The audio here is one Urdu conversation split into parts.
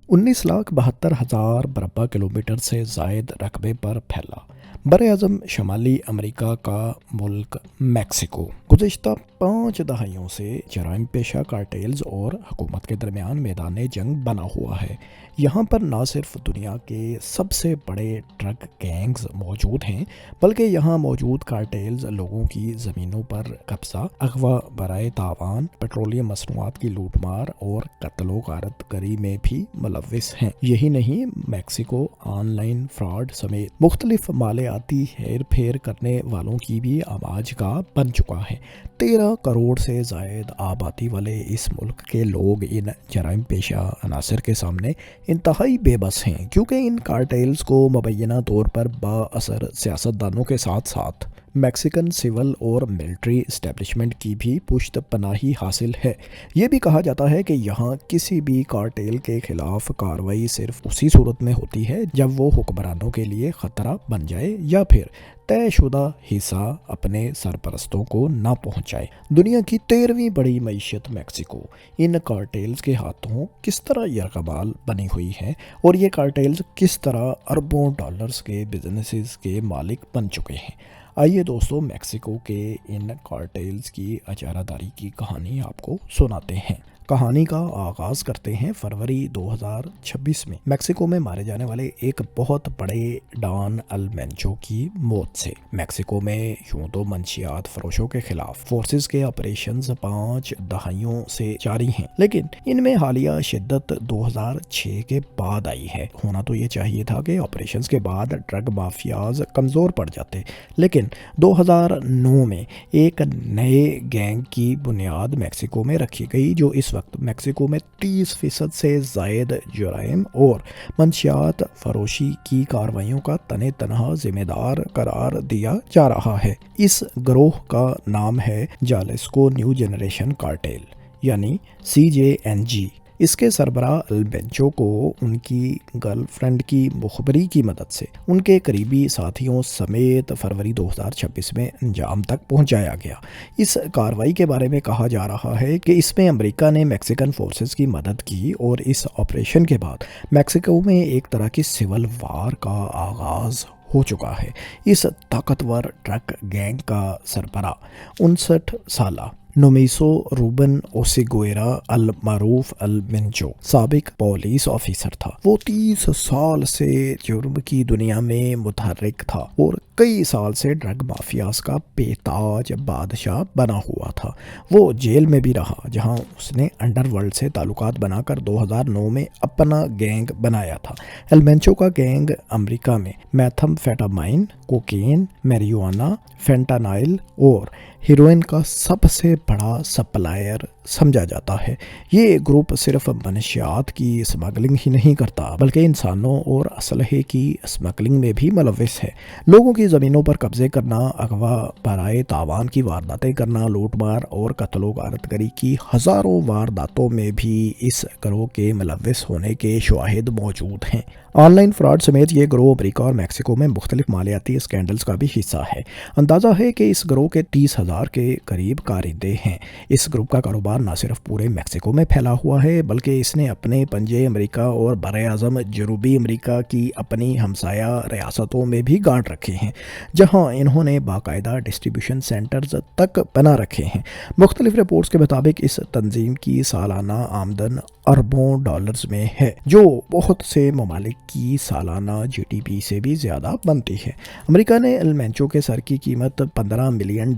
19,72,000 مربع کلومیٹر سے زائد رقبے پر پھیلا براعظم شمالی امریکہ کا ملک میکسیکو گزشتہ 5 دہائیوں سے جرائم پیشہ کارٹیلز اور حکومت کے درمیان میدان جنگ بنا ہوا ہے۔ یہاں پر نہ صرف دنیا کے سب سے بڑے ڈرگ گینگز موجود ہیں بلکہ یہاں موجود کارٹیلز لوگوں کی زمینوں پر قبضہ، اغوا برائے تاوان، پیٹرولیم مصنوعات کی لوٹ مار اور قتل و غارت گری میں بھی ملوث ہیں۔ یہی نہیں، میکسیکو آن لائن فراڈ سمیت مختلف مالیاتی ہیر پھیر کرنے والوں کی بھی آماج گاہ بن چکا ہے۔ 13 کروڑ سے زائد آبادی والے اس ملک کے لوگ ان جرائم پیشہ عناصر کے سامنے انتہائی بے بس ہیں، کیونکہ ان کارٹیلز کو مبینہ طور پر با اثر سیاستدانوں کے ساتھ ساتھ میکسیکن سول اور ملٹری اسٹیبلشمنٹ کی بھی پشت پناہی حاصل ہے۔ یہ بھی کہا جاتا ہے کہ یہاں کسی بھی کارٹیل کے خلاف کارروائی صرف اسی صورت میں ہوتی ہے جب وہ حکمرانوں کے لیے خطرہ بن جائے یا پھر طے شدہ حصہ اپنے سرپرستوں کو نہ پہنچائے۔ دنیا کی 13ویں بڑی معیشت میکسیکو ان کارٹیلز کے ہاتھوں کس طرح یرغمال بنی ہوئی ہے اور یہ کارٹیلز کس طرح اربوں ڈالرز کے بزنسز کے مالک بن چکے ہیں۔ آئیے دوستو، میکسیکو کے ان کارٹیلز کی اجارہ داری کی کہانی آپ کو سناتے ہیں۔ کہانی کا آغاز کرتے ہیں فروری 2026 میں میکسیکو میں مارے جانے والے ایک بہت بڑے ڈان المینچو کی موت سے۔ میکسیکو میں یوں تو منشیات فروشوں کے خلاف فورسز کے آپریشنز 5 دہائیوں سے جاری ہیں، لیکن ان میں حالیہ شدت 2006 کے بعد آئی ہے۔ ہونا تو یہ چاہیے تھا کہ آپریشنز کے بعد ڈرگ مافیاز کمزور پڑ جاتے، لیکن 2009 میں ایک نئے گینگ کی بنیاد میکسیکو میں رکھی گئی جو اس وقت میکسیکو میں 30% سے زائد جرائم اور منشیات فروشی کی کارروائیوں کا تنہ تنہا ذمہ دار قرار دیا جا رہا ہے۔ اس گروہ کا نام ہے جالیسکو نیو جنریشن کارٹیل یعنی CJNG۔ اس کے سربراہ المینچو کو ان کی گرل فرینڈ کی مخبری کی مدد سے ان کے قریبی ساتھیوں سمیت فروری 2026 میں انجام تک پہنچایا گیا۔ اس کارروائی کے بارے میں کہا جا رہا ہے کہ اس میں امریکہ نے میکسیکن فورسز کی مدد کی اور اس آپریشن کے بعد میکسیکو میں ایک طرح کی سول وار کا آغاز ہو چکا ہے۔ اس طاقتور ڈرگ گینگ کا سربراہ 59 سالہ نومیسو روبن اوسیگویرا المعروف المینچو سابق پولیس آفیسر تھا۔ وہ 30 سال سے جرم کی دنیا میں متحرک تھا اور کئی سال سے ڈرگ مافیاز کا بے تاج بادشاہ بنا ہوا تھا۔ وہ جیل میں بھی رہا جہاں اس نے انڈر ورلڈ سے تعلقات بنا کر 2009 میں اپنا گینگ بنایا تھا۔ المینچو کا گینگ امریکہ میں میتھم فیٹامائن، کوکین، میریجوانا، فینٹانائل اور ہیروئن کا سب سے بڑا سپلائر سمجھا جاتا ہے۔ یہ گروپ صرف منشیات کی اسمگلنگ ہی نہیں کرتا بلکہ انسانوں اور اسلحے کی اسمگلنگ میں بھی ملوث ہے۔ لوگوں کی زمینوں پر قبضے کرنا، اغوا برائے تاوان کی وارداتیں کرنا، لوٹ مار اور قتل و غارت گری کی ہزاروں وارداتوں میں بھی اس گروہ کے ملوث ہونے کے شواہد موجود ہیں۔ آن لائن فراڈ سمیت یہ گروہ امریکہ اور میکسیکو میں مختلف مالیاتی اسکینڈلز کا بھی حصہ ہے۔ اندازہ ہے کہ اس گروہ کے 30,000 کے قریب کارندے ہیں۔ اس گروپ کا کاروبار نہ صرف پورے میکسیکو میں پھیلا ہوا ہے بلکہ اس نے اپنے پنجے امریکہ اور براعظم جنوبی امریکہ کی اپنی ہمسایہ ریاستوں میں بھی گانٹ رکھے ہیں، جہاں انہوں نے باقاعدہ ڈسٹریبیوشن سینٹرز تک بنا رکھے ہیں۔ مختلف رپورٹس کے مطابق اس تنظیم کی سالانہ آمدن اربوں ڈالرز میں ہے، جو بہت سے ممالک کی سالانہ GDP سے بھی زیادہ بنتی ہے۔ امریکہ نے المینچو کے سر کی قیمت $15 ملین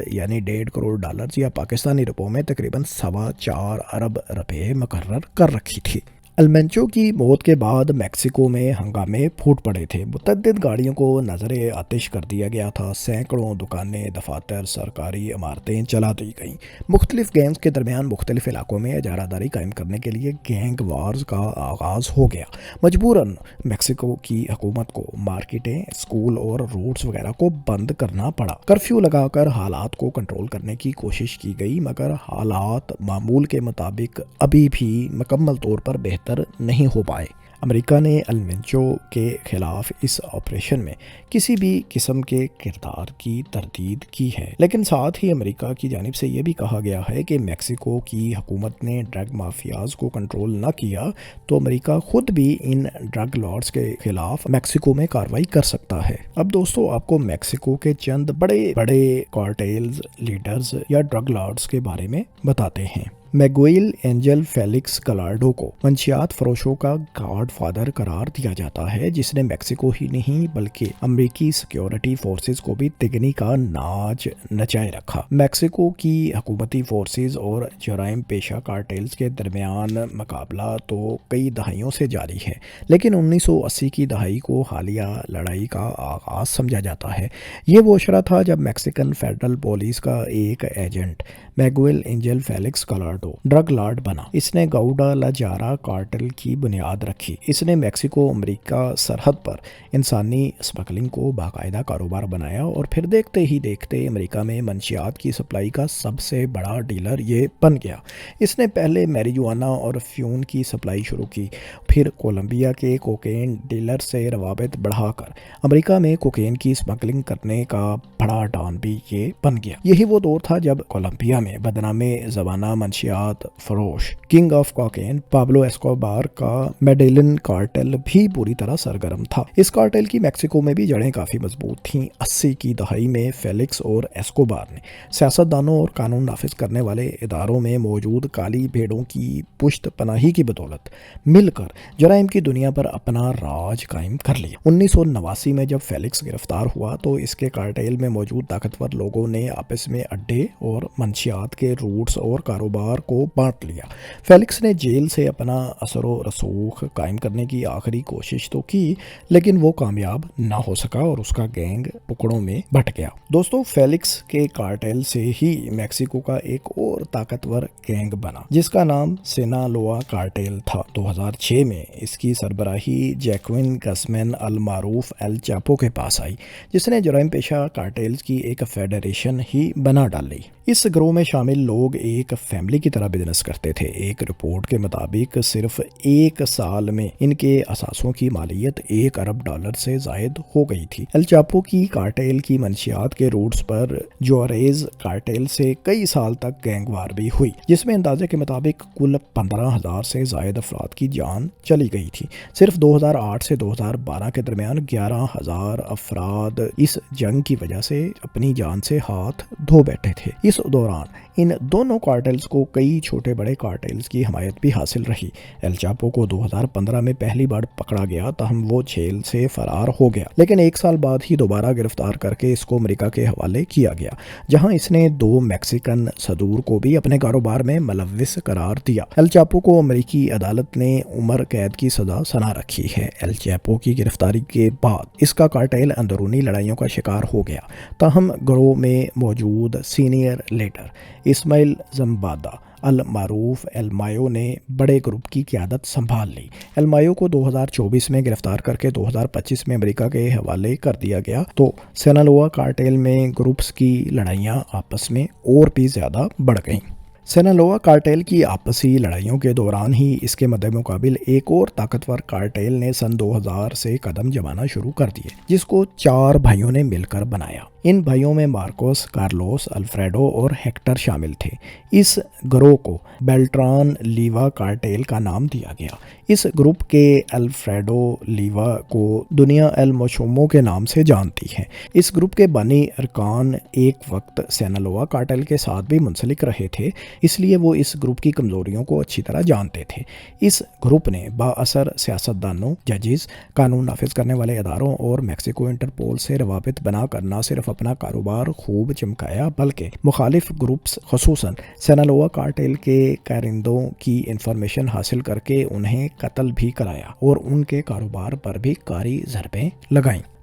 یعنی 1.5 کروڑ ڈالرز یا پاکستانی روپوں میں تقریباً 4.25 ارب روپے مقرر کر رکھی تھی۔ المینچو کی موت کے بعد میکسیکو میں ہنگامے پھوٹ پڑے تھے۔ متعدد گاڑیوں کو نظر آتش کر دیا گیا تھا، سینکڑوں دکانیں، دفاتر، سرکاری عمارتیں جلا دی گئیں۔ مختلف گینگز کے درمیان مختلف علاقوں میں اجارہ داری قائم کرنے کے لیے گینگ وارز کا آغاز ہو گیا۔ مجبوراً میکسیکو کی حکومت کو مارکیٹیں، اسکول اور روڈز وغیرہ کو بند کرنا پڑا۔ کرفیو لگا کر حالات کو کنٹرول کرنے کی کوشش کی گئی، مگر حالات معمول کے مطابق ابھی بھی مکمل طور پر بہتر نہیں ہو پائے۔ امریکہ نے المنچو کے خلاف اس آپریشن میں کسی بھی قسم کے کردار کی تردید کی ہے، لیکن ساتھ ہی امریکہ کی جانب سے یہ بھی کہا گیا ہے کہ میکسیکو کی حکومت نے ڈرگ مافیاز کو کنٹرول نہ کیا تو امریکہ خود بھی ان ڈرگ لارڈز کے خلاف میکسیکو میں کارروائی کر سکتا ہے۔ اب دوستو آپ کو میکسیکو کے چند بڑے بڑے کارٹیلز، لیڈرز یا ڈرگ لارڈز کے بارے میں بتاتے ہیں۔ میگوئل اینجل فیلکس گلاڈو کو منشیات فروشوں کا گاڈ فادر قرار دیا جاتا ہے، جس نے میکسیکو ہی نہیں بلکہ امریکی سیکیورٹی فورسز کو بھی تگنی کا ناچ نچائے رکھا۔ میکسیکو کی حکومتی فورسز اور جرائم پیشہ کارٹیلز کے درمیان مقابلہ تو کئی دہائیوں سے جاری ہے، لیکن 1980 کی دہائی کو حالیہ لڑائی کا آغاز سمجھا جاتا ہے۔ یہ وہ شرح تھا جب میکسیکن فیڈرل پولیس کا ایک agent Miguel Angel Felix Gallardo drug lord بنا۔ اس نے گاؤڈا لا جارا کارٹل کی بنیاد رکھی۔ اس نے میکسیکو امریکہ سرحد پر انسانی اسمگلنگ کو باقاعدہ کاروبار بنایا اور پھر دیکھتے ہی دیکھتے امریکہ میں منشیات کی سپلائی کا سب سے بڑا ڈیلر یہ بن گیا۔ اس نے پہلے میریجوانا اور فیون کی سپلائی شروع کی، پھر کولمبیا کے کوکین ڈیلر سے روابط بڑھا کر امریکہ میں کوکین کی اسمگلنگ کرنے کا بڑا ڈان بھی یہ بن گیا۔ یہی وہ دور تھا جب کولمبیا میں بدنام زمانہ منشیات فروش king of cocaine Pablo Escobar کا میڈیلن کارٹل بھی پوری طرح سرگرم تھا۔ اس کارٹل کی میکسیکو میں بھی جڑیں کافی مضبوط تھیں۔ 80 کی دہائی میں فیلکس اور ایسکوبار نے سیاستدانوں اور قانون نافذ کرنے والے اداروں میں موجود کالی بھیڑوں کی پشت پناہی کی بدولت مل کر جرائم کی دنیا پر اپنا راج قائم کر لیا۔ 1989 میں جب فیلکس گرفتار ہوا تو اس کے کارٹیل میں موجود طاقتور لوگوں نے آپس میں اڈے اور منشیات کے روٹس اور کاروبار کو بانٹ لیا۔ فیلکس نے جیل سے اپنا اثر و رسوخ قائم کرنے کی آخری کوشش تو کی، لیکن وہ کامیاب نہ ہو سکا اور اس کا گینگ ٹکڑوں میں بٹ گیا۔ دوستو فیلکس کے کارٹیل سے ہی میکسیکو کا ایک اور طاقتور گینگ بنا جس کا نام سینالوا کارٹیل تھا۔ 2006 میں اس کی سربراہی جیکوین گزمین المعروف ایل چاپو کے پاس آئی، جس نے جرائم پیشہ کارٹیلز کی ایک فیڈریشن ہی بنا ڈالی۔ اس گروہ میں شامل لوگ ایک فیملی کی طرح بزنس کرتے تھے۔ ایک رپورٹ کے مطابق صرف ایک سال میں ان کے اثاثوں کی مالیت $1 ارب سے زائد ہو گئی تھی۔ ایل چاپو کی کارٹیل کی منشیات کے روٹس پر جواریز کارٹیل سے کئی سال تک گینگ وار بھی ہوئی، جس میں اندازے کے مطابق کل 15,000 سے زائد افراد کی جان چلی گئی تھی۔ صرف 2008 سے 2012 کے درمیان 11,000 افراد اس جنگ کی وجہ سے اپنی جان سے ہاتھ دھو بیٹھے تھے۔ اس دوران ان دونوں کارٹلز کو کئی چھوٹے بڑے کارٹلز کی حمایت بھی حاصل رہی۔ ایل چاپو کو 2015 میں پہلی بار پکڑا گیا تاہم وہ جیل سے فرار ہو گیا، لیکن ایک سال بعد ہی دوبارہ گرفتار کر کے اس کو امریکہ کے حوالے کیا گیا، جہاں اس نے 2 میکسیکن صدور کو بھی اپنے کاروبار میں ملوث قرار دیا۔ ایل چاپو کو امریکی عدالت نے عمر قید کی سزا سنا رکھی ہے۔ ایل چاپو کی گرفتاری کے بعد اس کا کارٹیل اندرونی لڑائیوں کا شکار ہو گیا، تاہم گروہ میں موجود سینئر لیڈر اسماعیل زمبادہ المعروف ایلمایو نے بڑے گروپ کی قیادت سنبھال لی۔ ایلمایو کو 2024 میں گرفتار کر کے 2025 میں امریکہ کے حوالے کر دیا گیا تو سینالوا کارٹیل میں گروپس کی لڑائیاں آپس میں اور بھی زیادہ بڑھ گئیں۔ سینالوا کارٹیل کی آپسی لڑائیوں کے دوران ہی اس کے مد مقابل ایک اور طاقتور کارٹیل نے سن 2000 سے قدم جمانا شروع کر دیے، جس کو 4 بھائیوں نے مل کر بنایا۔ ان بھائیوں میں مارکوس، کارلوس، الفریڈو اور ہیکٹر شامل تھے۔ اس گروہ کو بیلٹران لیوا کارٹیل کا نام دیا گیا۔ اس گروپ کے الفریڈو لیوا کو دنیا ایل موچومو کے نام سے جانتی ہے۔ اس گروپ کے بانی ارکان ایک وقت سینالوا کارٹیل کے ساتھ بھی منسلک رہے تھے، اس لیے وہ اس گروپ کی کمزوریوں کو اچھی طرح جانتے تھے۔ اس گروپ نے با اثر سیاستدانوں، ججز، قانون نافذ کرنے والے اداروں اور میکسیکو انٹرپول سے روابط بنا کر نہ صرف اپنا کاروبار خوب چمکایا بلکہ مخالف گروپس خصوصاً سینالوا کارٹیل کے کارندوں کی انفارمیشن حاصل کر کے انہیں قتل بھی کرایا اور ان کے کاروبار پر بھی کاری ضربیں لگائیں۔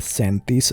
37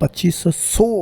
2500